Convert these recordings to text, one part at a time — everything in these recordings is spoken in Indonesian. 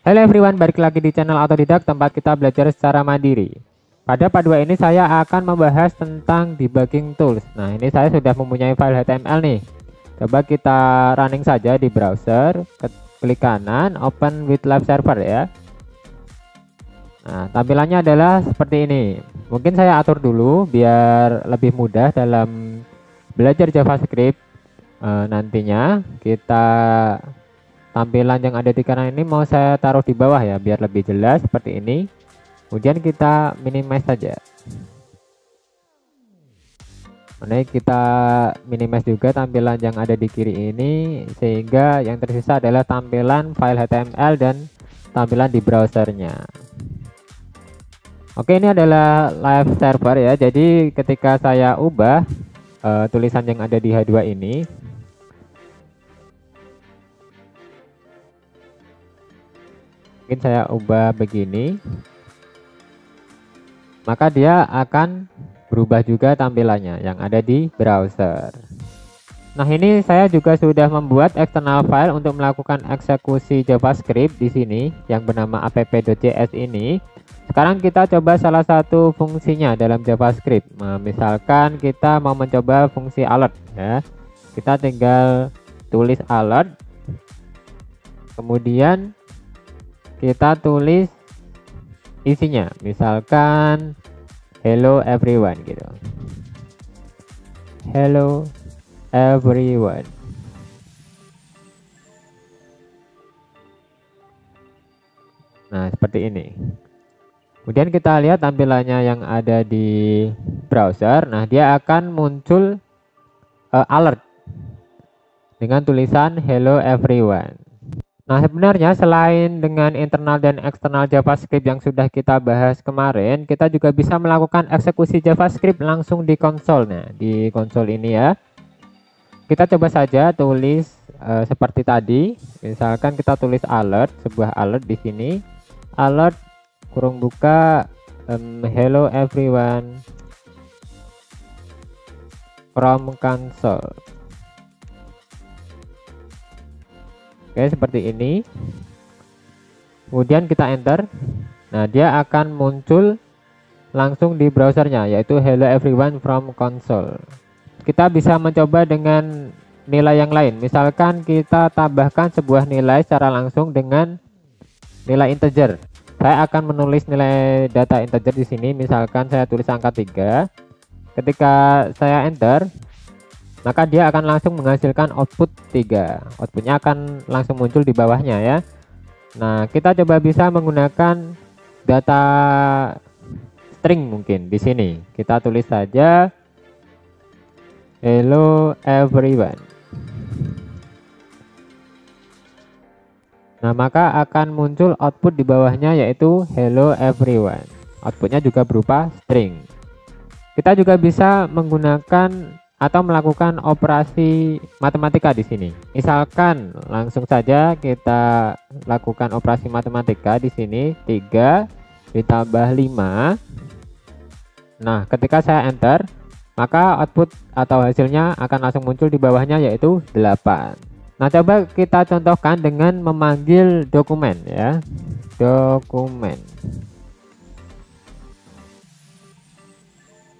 Halo everyone, balik lagi di channel Autodidak, tempat kita belajar secara mandiri. Pada part 2 ini saya akan membahas tentang debugging tools. Nah, ini saya sudah mempunyai file HTML nih. Coba kita running saja di browser, klik kanan, open with live server ya. Nah, tampilannya adalah seperti ini. Mungkin saya atur dulu biar lebih mudah dalam belajar JavaScript. Nantinya kita tampilan yang ada di kanan ini mau saya taruh di bawah ya biar lebih jelas seperti ini. Kemudian kita minimize saja. Nah, kita minimize juga tampilan yang ada di kiri ini sehingga yang tersisa adalah tampilan file HTML dan tampilan di browsernya. Oke, ini adalah live server ya. Jadi ketika saya ubah tulisan yang ada di H2 ini, mungkin saya ubah begini, maka dia akan berubah juga tampilannya yang ada di browser. Nah, ini saya juga sudah membuat external file untuk melakukan eksekusi JavaScript di sini yang bernama app.js ini. Sekarang kita coba salah satu fungsinya dalam JavaScript. Nah, misalkan kita mau mencoba fungsi alert ya. Kita tinggal tulis alert. Kemudian kita tulis isinya, misalkan hello everyone gitu. Hello everyone. Nah, seperti ini. Kemudian kita lihat tampilannya yang ada di browser. Nah, dia akan muncul alert dengan tulisan hello everyone. Nah, sebenarnya selain dengan internal dan eksternal JavaScript yang sudah kita bahas kemarin, kita juga bisa melakukan eksekusi JavaScript langsung di konsol. Nah, di konsol ini ya. Kita coba saja tulis seperti tadi. Misalkan kita tulis alert, sebuah alert di sini. Alert kurung buka hello everyone from console. Oke, seperti ini. Kemudian kita enter. Nah, dia akan muncul langsung di browsernya, yaitu hello everyone from console. Kita bisa mencoba dengan nilai yang lain. Misalkan kita tambahkan sebuah nilai secara langsung dengan nilai integer. Saya akan menulis nilai data integer di sini. Misalkan saya tulis angka 3. Ketika saya enter, maka dia akan langsung menghasilkan output 3. Outputnya akan langsung muncul di bawahnya ya. Nah, kita coba bisa menggunakan data string mungkin di sini. Kita tulis saja hello everyone. Nah, maka akan muncul output di bawahnya yaitu hello everyone. Outputnya juga berupa string. Kita juga bisa menggunakan atau melakukan operasi matematika di sini. Misalkan langsung saja kita lakukan operasi matematika di sini 3 ditambah 5. Nah, ketika saya enter, maka output atau hasilnya akan langsung muncul di bawahnya yaitu 8. Nah, coba kita contohkan dengan memanggil dokumen ya. Dokumen.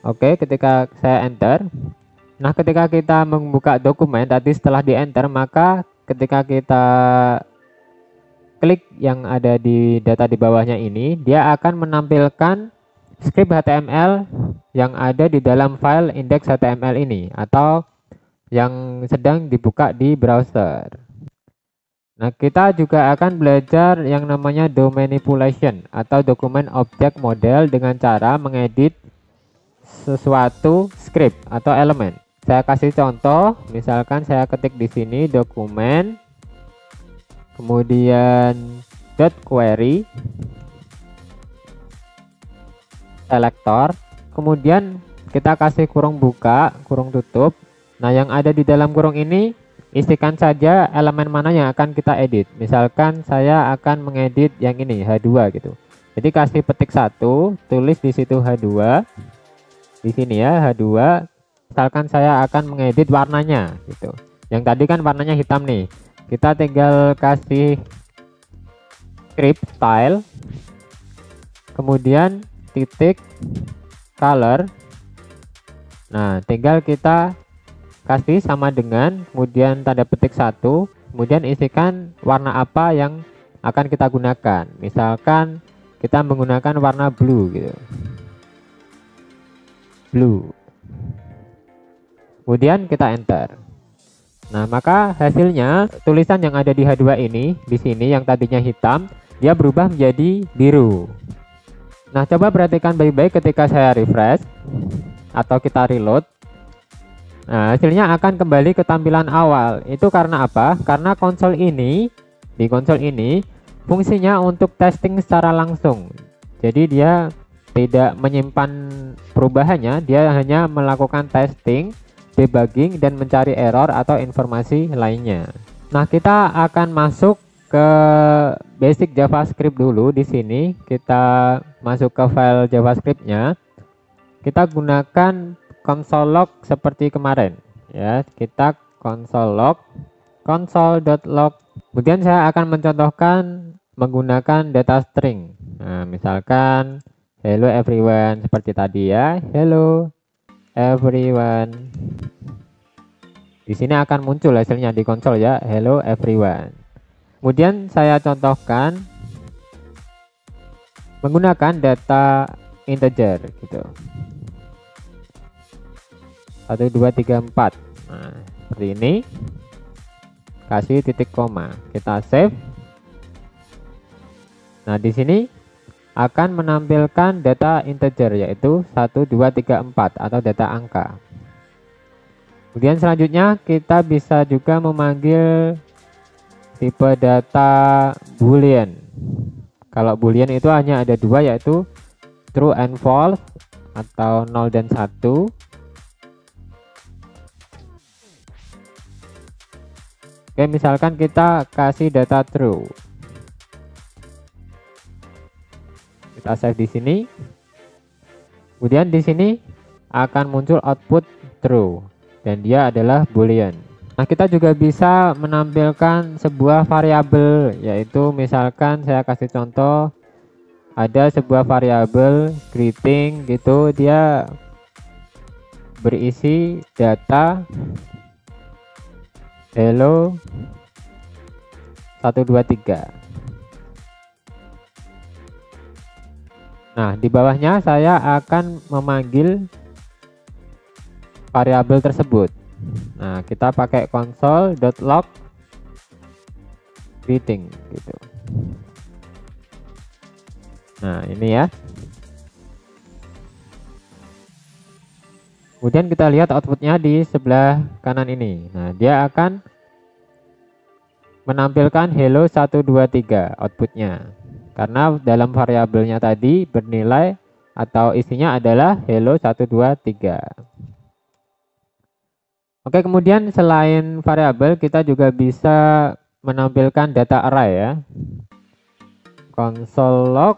Oke, ketika saya enter. Nah, ketika kita membuka dokumen tadi setelah di enter, maka ketika kita klik yang ada di data di bawahnya ini, dia akan menampilkan script HTML yang ada di dalam file index.html ini atau yang sedang dibuka di browser. Nah, kita juga akan belajar yang namanya domain manipulation atau document object model dengan cara mengedit sesuatu script atau elemen. Saya kasih contoh, misalkan saya ketik di sini dokumen, kemudian .query, selector, kemudian kita kasih kurung buka, kurung tutup. Nah, yang ada di dalam kurung ini isikan saja elemen mana yang akan kita edit. Misalkan saya akan mengedit yang ini H2 gitu. Jadi kasih petik 1, tulis di situ H2. Di sini ya H2. Misalkan saya akan mengedit warnanya gitu. Yang tadi kan warnanya hitam nih. Kita tinggal kasih script style, kemudian titik color. Nah, tinggal kita kasih sama dengan, kemudian tanda petik 1, kemudian isikan warna apa yang akan kita gunakan. Misalkan kita menggunakan warna blue gitu. Blue. Kemudian kita enter. Nah, maka hasilnya tulisan yang ada di H2 ini, di sini yang tadinya hitam, dia berubah menjadi biru. Nah, coba perhatikan baik-baik ketika saya refresh atau kita reload. Nah, hasilnya akan kembali ke tampilan awal. Itu karena apa? Karena konsol ini, di konsol ini fungsinya untuk testing secara langsung. Jadi dia tidak menyimpan perubahannya, dia hanya melakukan testing, debugging, dan mencari error atau informasi lainnya. Nah, kita akan masuk ke basic JavaScript dulu. Di sini kita masuk ke file JavaScript-nya. Kita gunakan console log seperti kemarin ya. Kita console log, console.log. Kemudian saya akan mencontohkan menggunakan data string. Nah, misalkan hello everyone seperti tadi ya. Hello everyone. Di sini akan muncul hasilnya di konsol ya. Hello everyone. Kemudian saya contohkan menggunakan data integer gitu. 1 2 3 4. Nah, seperti ini. Kasih titik koma. Kita save. Nah, di sini akan menampilkan data integer yaitu 1 2 3 4 atau data angka. Kemudian selanjutnya kita bisa juga memanggil tipe data boolean. Kalau boolean itu hanya ada dua, yaitu true and false atau 0 dan 1. Oke, misalkan kita kasih data true. Kita save di sini. Kemudian di sini akan muncul output true dan dia adalah boolean. Nah, kita juga bisa menampilkan sebuah variabel, yaitu misalkan saya kasih contoh ada sebuah variabel greeting gitu, dia berisi data hello 1 2 3. Nah, di bawahnya saya akan memanggil variabel tersebut. Nah, kita pakai console.log greeting gitu. Nah, ini ya. Kemudian kita lihat outputnya di sebelah kanan ini. Nah, dia akan menampilkan hello 1 2 3 outputnya. Karena dalam variabelnya tadi bernilai atau isinya adalah hello 1 2 3. Oke, kemudian selain variabel kita juga bisa menampilkan data array ya. Console log.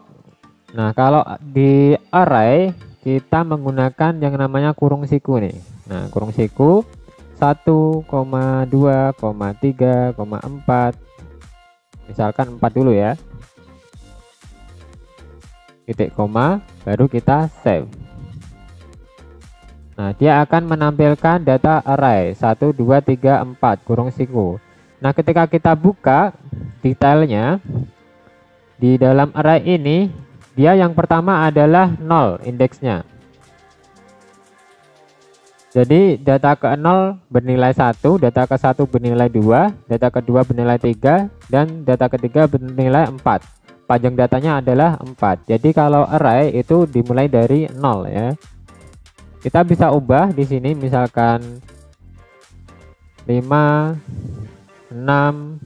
Nah, kalau di array kita menggunakan yang namanya kurung siku nih. Nah, kurung siku 1, 2, 3, 4. Misalkan 4 dulu ya. Titik koma, baru kita save. Nah, dia akan menampilkan data array 1 2 3 4 kurung siku. Nah, ketika kita buka detailnya di dalam array ini, dia yang pertama adalah 0 indeksnya. Jadi data ke-0 bernilai 1, data ke-1 bernilai 2, data kedua bernilai 3, dan data ketiga bernilai 4. Panjang datanya adalah 4. Jadi kalau array itu dimulai dari 0 ya. Kita bisa ubah di sini misalkan 5, 6,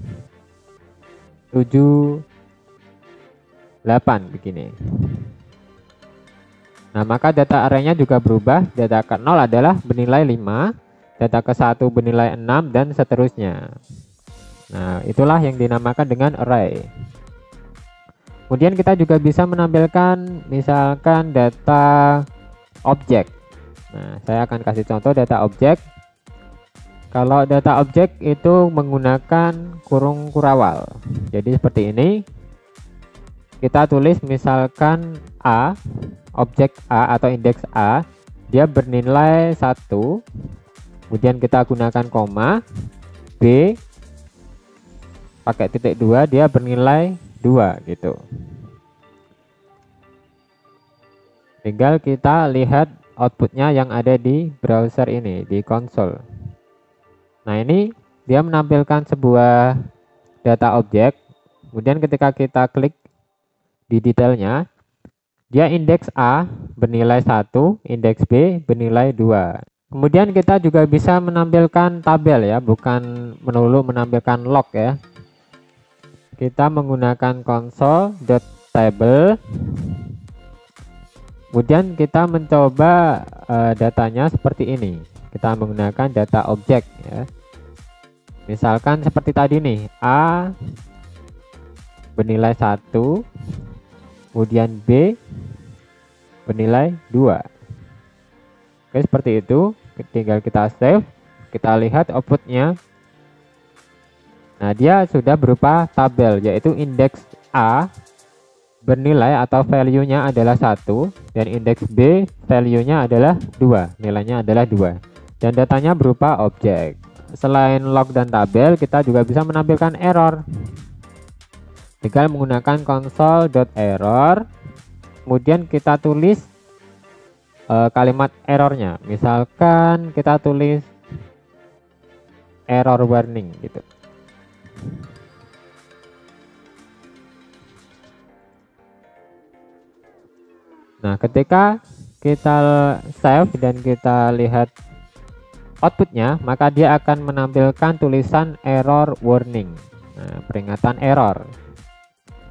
7, 8 begini. Nah, maka data arraynya juga berubah. Data ke-0 adalah bernilai 5, data ke-1 bernilai 6, dan seterusnya. Nah, itulah yang dinamakan dengan array. Kemudian kita juga bisa menampilkan misalkan data objek. Nah, saya akan kasih contoh data objek. Kalau data objek itu menggunakan kurung kurawal. Jadi seperti ini. kita tulis misalkan A, objek A atau indeks A, dia bernilai 1, kemudian kita gunakan koma, B pakai titik 2, dia bernilai 2 gitu. Tinggal kita lihat outputnya yang ada di browser ini, di konsol. Nah, ini dia menampilkan sebuah data objek, kemudian ketika kita klik di detailnya, dia indeks A bernilai 1, indeks B bernilai 2. Kemudian kita juga bisa menampilkan tabel ya, bukan melulu menampilkan log ya. Kita menggunakan console.table. Kemudian kita mencoba datanya seperti ini. Kita menggunakan data objek ya. Misalkan seperti tadi nih, A bernilai 1, kemudian B bernilai 2. Oke, seperti itu. Tinggal kita save, kita lihat outputnya. Nah, dia sudah berupa tabel, yaitu indeks A bernilai atau value-nya adalah 1, dan indeks B value-nya adalah 2, nilainya adalah 2. Dan datanya berupa objek. Selain log dan tabel, kita juga bisa menampilkan error. Tinggal menggunakan console.error, kemudian kita tulis kalimat errornya. Misalkan kita tulis error warning gitu. Nah, ketika kita save dan kita lihat outputnya, maka dia akan menampilkan tulisan error warning. Nah, peringatan error.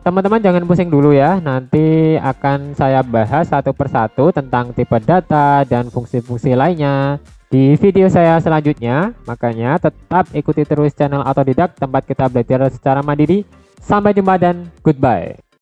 Teman-teman jangan pusing dulu ya, nanti akan saya bahas satu persatu tentang tipe data dan fungsi-fungsi lainnya di video saya selanjutnya. Makanya tetap ikuti terus channel Autodidak, tempat kita belajar secara mandiri. Sampai jumpa dan goodbye.